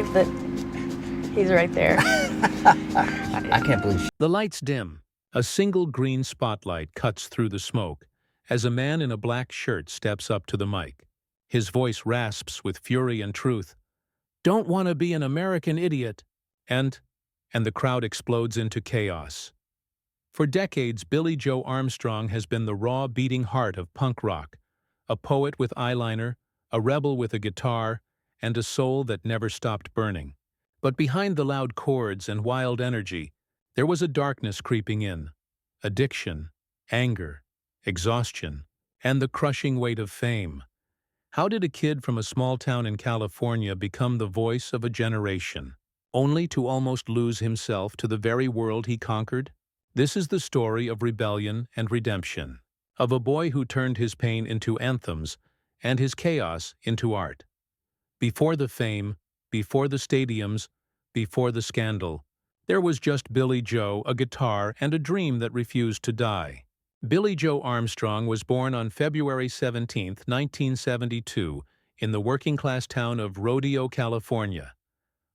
That he's right there. I can't believe The lights dim. A single green spotlight cuts through the smoke as a man in a black shirt steps up to the mic. His voice rasps with fury and truth. "Don't want to be an American idiot." And the crowd explodes into chaos. For decades, Billie Joe Armstrong has been the raw, beating heart of punk rock, a poet with eyeliner, a rebel with a guitar, and a soul that never stopped burning. But behind the loud chords and wild energy, there was a darkness creeping in. Addiction, anger, exhaustion, and the crushing weight of fame. How did a kid from a small town in California become the voice of a generation, only to almost lose himself to the very world he conquered? This is the story of rebellion and redemption, of a boy who turned his pain into anthems and his chaos into art. Before the fame, before the stadiums, before the scandal, there was just Billie Joe, a guitar, and a dream that refused to die. Billie Joe Armstrong was born on February 17, 1972, in the working-class town of Rodeo, California,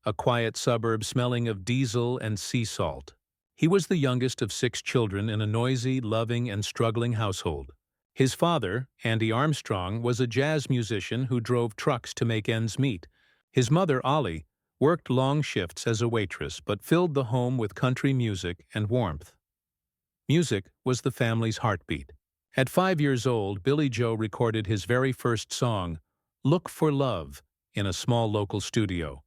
a quiet suburb smelling of diesel and sea salt. He was the youngest of 6 children in a noisy, loving, and struggling household. His father, Andy Armstrong, was a jazz musician who drove trucks to make ends meet. His mother, Ollie, worked long shifts as a waitress but filled the home with country music and warmth. Music was the family's heartbeat. At 5 years old, Billie Joe recorded his very first song, "Look for Love," in a small local studio,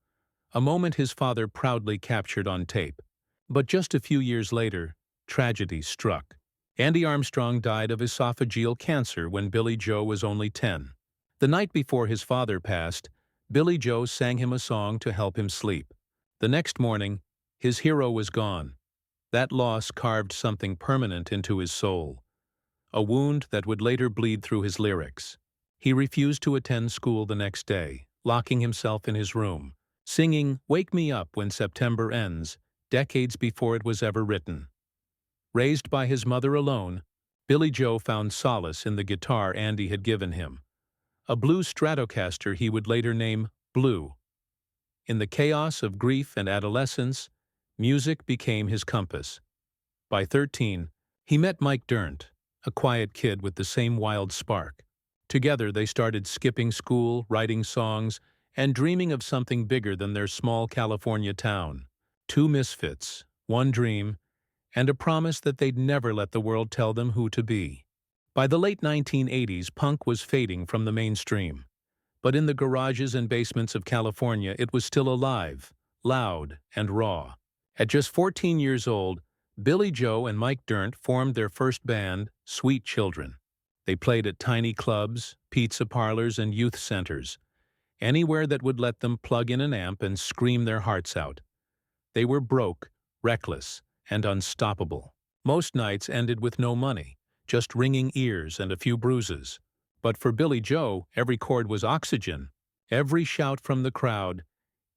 a moment his father proudly captured on tape. But just a few years later, tragedy struck. Andy Armstrong died of esophageal cancer when Billie Joe was only 10. The night before his father passed, Billie Joe sang him a song to help him sleep. The next morning, his hero was gone. That loss carved something permanent into his soul, a wound that would later bleed through his lyrics. He refused to attend school the next day, locking himself in his room, singing "Wake Me Up When September Ends," decades before it was ever written. Raised by his mother alone, Billie Joe found solace in the guitar Andy had given him, a blue Stratocaster he would later name Blue. In the chaos of grief and adolescence, music became his compass. By 13, he met Mike Dirnt, a quiet kid with the same wild spark. Together they started skipping school, writing songs, and dreaming of something bigger than their small California town. 2 misfits, 1 dream, and a promise that they'd never let the world tell them who to be. By the late 1980s, punk was fading from the mainstream. But in the garages and basements of California, it was still alive, loud, and raw. At just 14 years old, Billie Joe and Mike Dirnt formed their first band, Sweet Children. They played at tiny clubs, pizza parlors, and youth centers, anywhere that would let them plug in an amp and scream their hearts out. They were broke, reckless, and unstoppable. Most nights ended with no money, just ringing ears and a few bruises. But for Billie Joe, every chord was oxygen. Every shout from the crowd,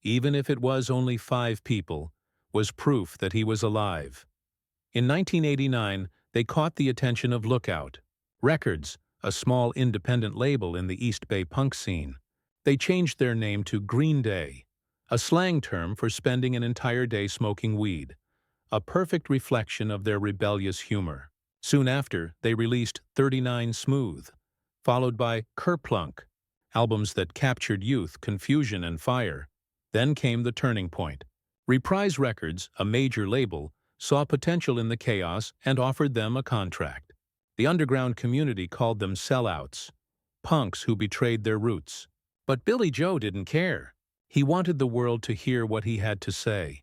even if it was only 5 people, was proof that he was alive. In 1989, they caught the attention of Lookout Records, a small independent label in the East Bay punk scene. They changed their name to Green Day, a slang term for spending an entire day smoking weed, a perfect reflection of their rebellious humor. Soon after, they released 39 Smooth, followed by Kerplunk, albums that captured youth, confusion, and fire. Then came the turning point. Reprise Records, a major label, saw potential in the chaos and offered them a contract. The underground community called them sellouts, punks who betrayed their roots. But Billie Joe didn't care. He wanted the world to hear what he had to say.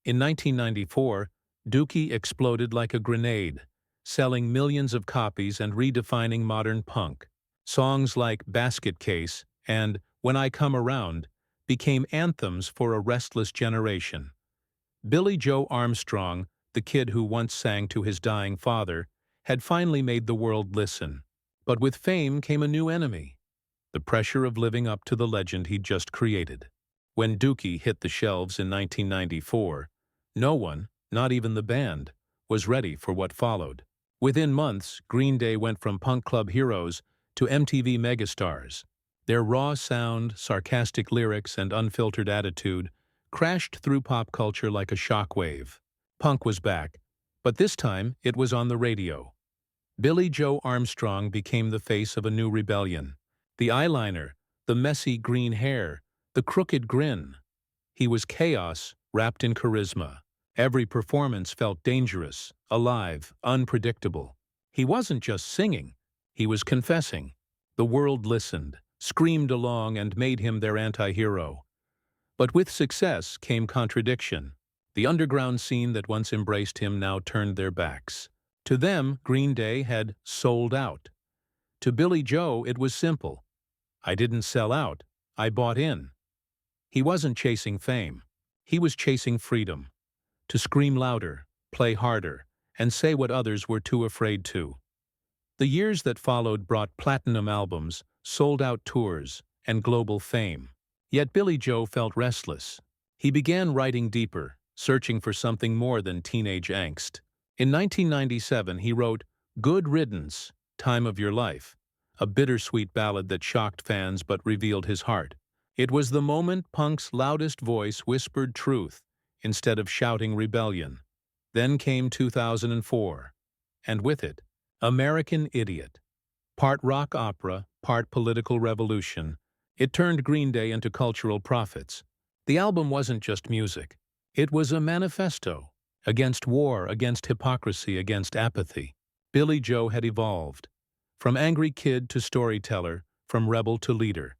In 1994, Dookie exploded like a grenade, selling millions of copies and redefining modern punk. Songs like Basket Case and When I Come Around became anthems for a restless generation. Billie Joe Armstrong, the kid who once sang to his dying father, had finally made the world listen. But with fame came a new enemy, the pressure of living up to the legend he'd just created. When Dookie hit the shelves in 1994, no one, not even the band, was ready for what followed. Within months, Green Day went from punk club heroes to MTV megastars. Their raw sound, sarcastic lyrics, and unfiltered attitude crashed through pop culture like a shockwave. Punk was back, but this time it was on the radio. Billie Joe Armstrong became the face of a new rebellion. The eyeliner, the messy green hair, the crooked grin. He was chaos wrapped in charisma. Every performance felt dangerous, alive, unpredictable. He wasn't just singing, he was confessing. The world listened, screamed along, and made him their anti-hero. But with success came contradiction. The underground scene that once embraced him now turned their backs. To them, Green Day had sold out. To Billie Joe, it was simple. I didn't sell out, I bought in. He wasn't chasing fame. He was chasing freedom. To scream louder, play harder, and say what others were too afraid to. The years that followed brought platinum albums, sold-out tours, and global fame. Yet Billie Joe felt restless. He began writing deeper, searching for something more than teenage angst. In 1997, he wrote Good Riddance, Time of Your Life, a bittersweet ballad that shocked fans but revealed his heart. It was the moment punk's loudest voice whispered truth instead of shouting rebellion. Then came 2004, and with it, American Idiot. Part rock opera, part political revolution, it turned Green Day into cultural prophets. The album wasn't just music. It was a manifesto against war, against hypocrisy, against apathy. Billie Joe had evolved. From angry kid to storyteller, from rebel to leader.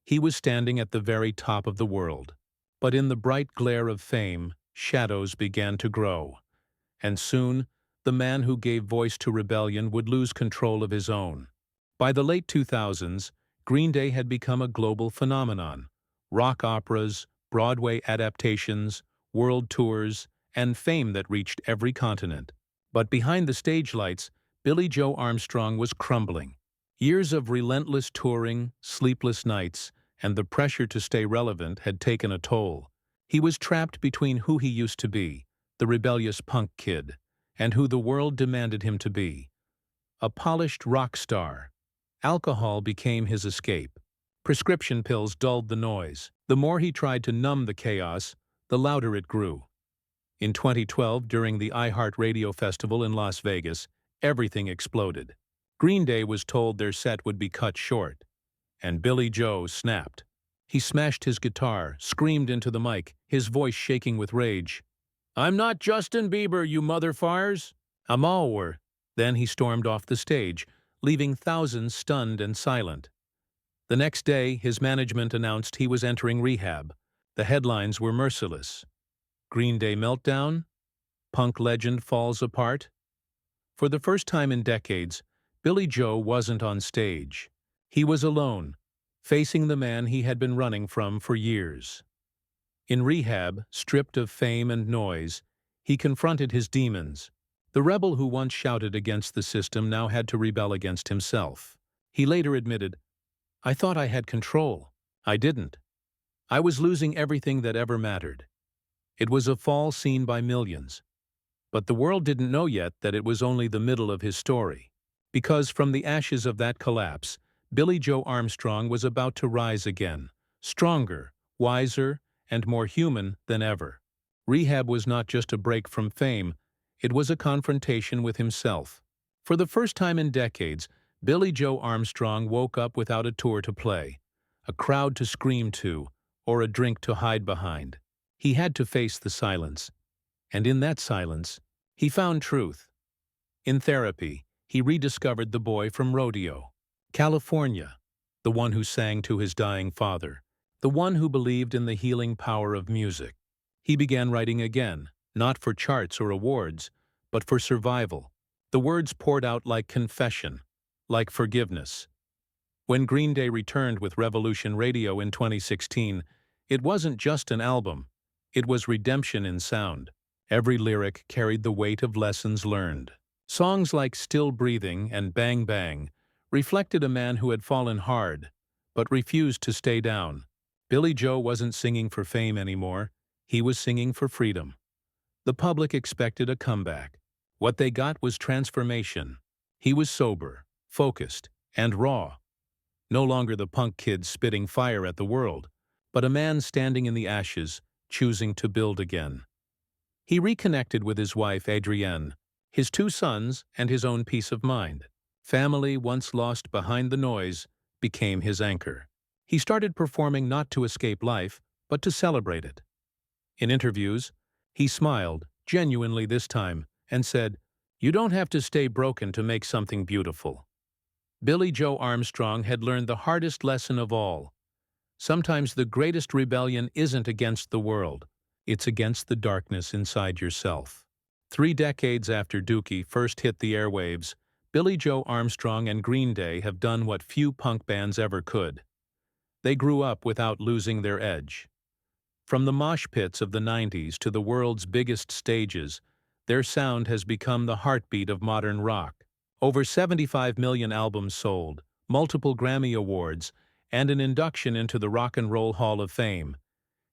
He was standing at the very top of the world. But in the bright glare of fame, shadows began to grow. And soon, the man who gave voice to rebellion would lose control of his own. By the late 2000s, Green Day had become a global phenomenon. Rock operas, Broadway adaptations, world tours, and fame that reached every continent. But behind the stage lights, Billie Joe Armstrong was crumbling. Years of relentless touring, sleepless nights, and the pressure to stay relevant had taken a toll. He was trapped between who he used to be, the rebellious punk kid, and who the world demanded him to be, a polished rock star. Alcohol became his escape. Prescription pills dulled the noise. The more he tried to numb the chaos, the louder it grew. In 2012, during the Radio Festival in Las Vegas, everything exploded. Green Day was told their set would be cut short, and Billie Joe snapped. He smashed his guitar, screamed into the mic, his voice shaking with rage. "I'm not Justin Bieber, you motherfires! I'm all." Then he stormed off the stage, leaving thousands stunned and silent. The next day, his management announced he was entering rehab. The headlines were merciless. Green Day meltdown? Punk legend falls apart? For the first time in decades, Billie Joe wasn't on stage. He was alone, facing the man he had been running from for years. In rehab, stripped of fame and noise, he confronted his demons. The rebel who once shouted against the system now had to rebel against himself. He later admitted, "I thought I had control. I didn't. I was losing everything that ever mattered." It was a fall seen by millions. But the world didn't know yet that it was only the middle of his story. Because from the ashes of that collapse, Billie Joe Armstrong was about to rise again, stronger, wiser, and more human than ever. Rehab was not just a break from fame, it was a confrontation with himself. For the first time in decades, Billie Joe Armstrong woke up without a tour to play, a crowd to scream to, or a drink to hide behind. He had to face the silence. And in that silence, he found truth. In therapy, he rediscovered the boy from Rodeo, California, the one who sang to his dying father, the one who believed in the healing power of music. He began writing again, not for charts or awards, but for survival. The words poured out like confession, like forgiveness. When Green Day returned with Revolution Radio in 2016, it wasn't just an album, it was redemption in sound. Every lyric carried the weight of lessons learned. Songs like Still Breathing and Bang Bang reflected a man who had fallen hard, but refused to stay down. Billie Joe wasn't singing for fame anymore, he was singing for freedom. The public expected a comeback. What they got was transformation. He was sober, focused, and raw. No longer the punk kid spitting fire at the world, but a man standing in the ashes, choosing to build again. He reconnected with his wife, Adrienne, his 2 sons, and his own peace of mind. Family, once lost behind the noise, became his anchor. He started performing not to escape life, but to celebrate it. In interviews, he smiled, genuinely this time, and said, "You don't have to stay broken to make something beautiful." Billie Joe Armstrong had learned the hardest lesson of all. Sometimes the greatest rebellion isn't against the world, it's against the darkness inside yourself. 3 decades after Dookie first hit the airwaves, Billie Joe Armstrong and Green Day have done what few punk bands ever could. They grew up without losing their edge. From the mosh pits of the 90s to the world's biggest stages, their sound has become the heartbeat of modern rock. Over 75 million albums sold, multiple Grammy Awards, and an induction into the Rock and Roll Hall of Fame.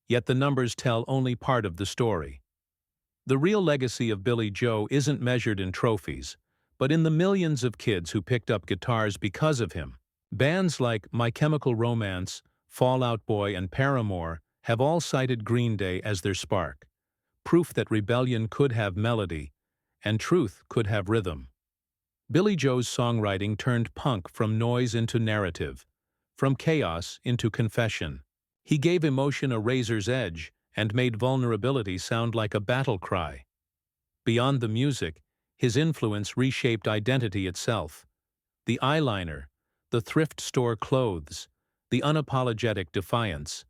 Yet the numbers tell only part of the story. The real legacy of Billie Joe isn't measured in trophies, but in the millions of kids who picked up guitars because of him. Bands like My Chemical Romance, Fall Out Boy, and Paramore have all cited Green Day as their spark, proof that rebellion could have melody, and truth could have rhythm. Billie Joe's songwriting turned punk from noise into narrative, from chaos into confession. He gave emotion a razor's edge and made vulnerability sound like a battle cry. Beyond the music, his influence reshaped identity itself. The eyeliner, the thrift store clothes, the unapologetic defiance.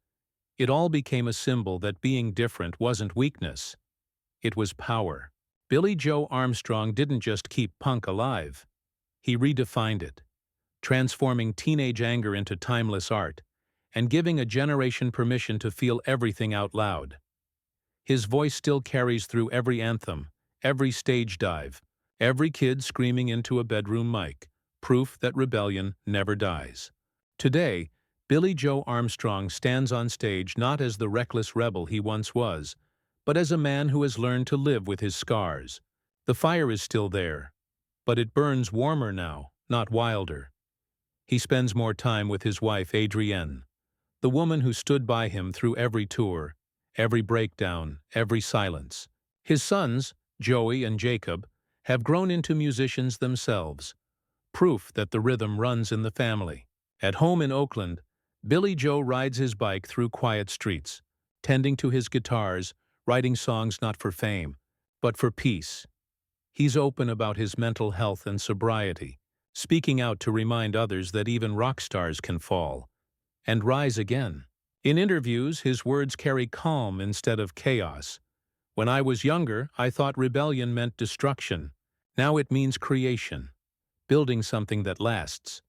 It all became a symbol that being different wasn't weakness. It was power. Billie Joe Armstrong didn't just keep punk alive. He redefined it, transforming teenage anger into timeless art, and giving a generation permission to feel everything out loud. His voice still carries through every anthem, every stage dive, every kid screaming into a bedroom mic, proof that rebellion never dies. Today, Billie Joe Armstrong stands on stage not as the reckless rebel he once was, but as a man who has learned to live with his scars. The fire is still there, but it burns warmer now, not wilder. He spends more time with his wife, Adrienne, the woman who stood by him through every tour, every breakdown, every silence. His sons, Joey and Jacob, have grown into musicians themselves, proof that the rhythm runs in the family. At home in Oakland, Billie Joe rides his bike through quiet streets, tending to his guitars, writing songs not for fame, but for peace. He's open about his mental health and sobriety, speaking out to remind others that even rock stars can fall and rise again. In interviews, his words carry calm instead of chaos. "When I was younger, I thought rebellion meant destruction. Now it means creation, building something that lasts."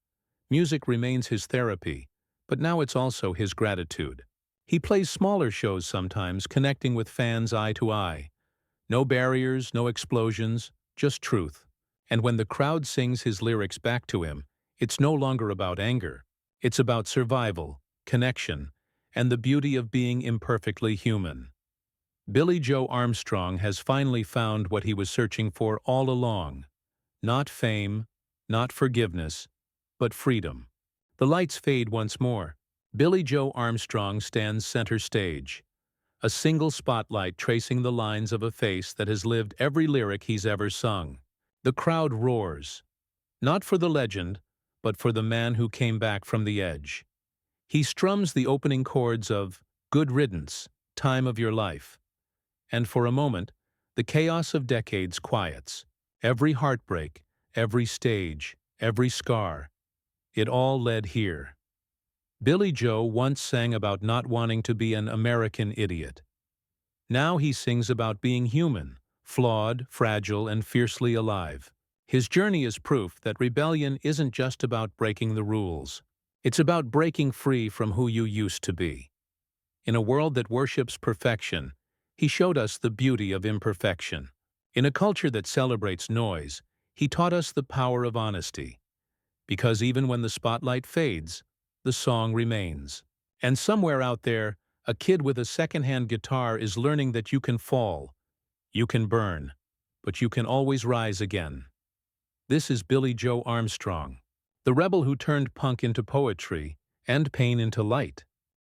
Music remains his therapy, but now it's also his gratitude. He plays smaller shows sometimes, connecting with fans eye to eye. No barriers, no explosions, just truth. And when the crowd sings his lyrics back to him, it's no longer about anger. It's about survival, connection, and the beauty of being imperfectly human. Billie Joe Armstrong has finally found what he was searching for all along. Not fame, not forgiveness, but freedom. The lights fade once more. Billie Joe Armstrong stands center stage, a single spotlight tracing the lines of a face that has lived every lyric he's ever sung. The crowd roars, not for the legend, but for the man who came back from the edge. He strums the opening chords of "Good Riddance, Time of Your Life," and for a moment, the chaos of decades quiets. Every heartbreak, every stage, every scar, it all led here. Billie Joe once sang about not wanting to be an American idiot. Now he sings about being human, flawed, fragile, and fiercely alive. His journey is proof that rebellion isn't just about breaking the rules. It's about breaking free from who you used to be. In a world that worships perfection, he showed us the beauty of imperfection. In a culture that celebrates noise, he taught us the power of honesty. Because even when the spotlight fades, the song remains. And somewhere out there, a kid with a secondhand guitar is learning that you can fall, you can burn, but you can always rise again. This is Billie Joe Armstrong, The rebel who turned punk into poetry and pain into light.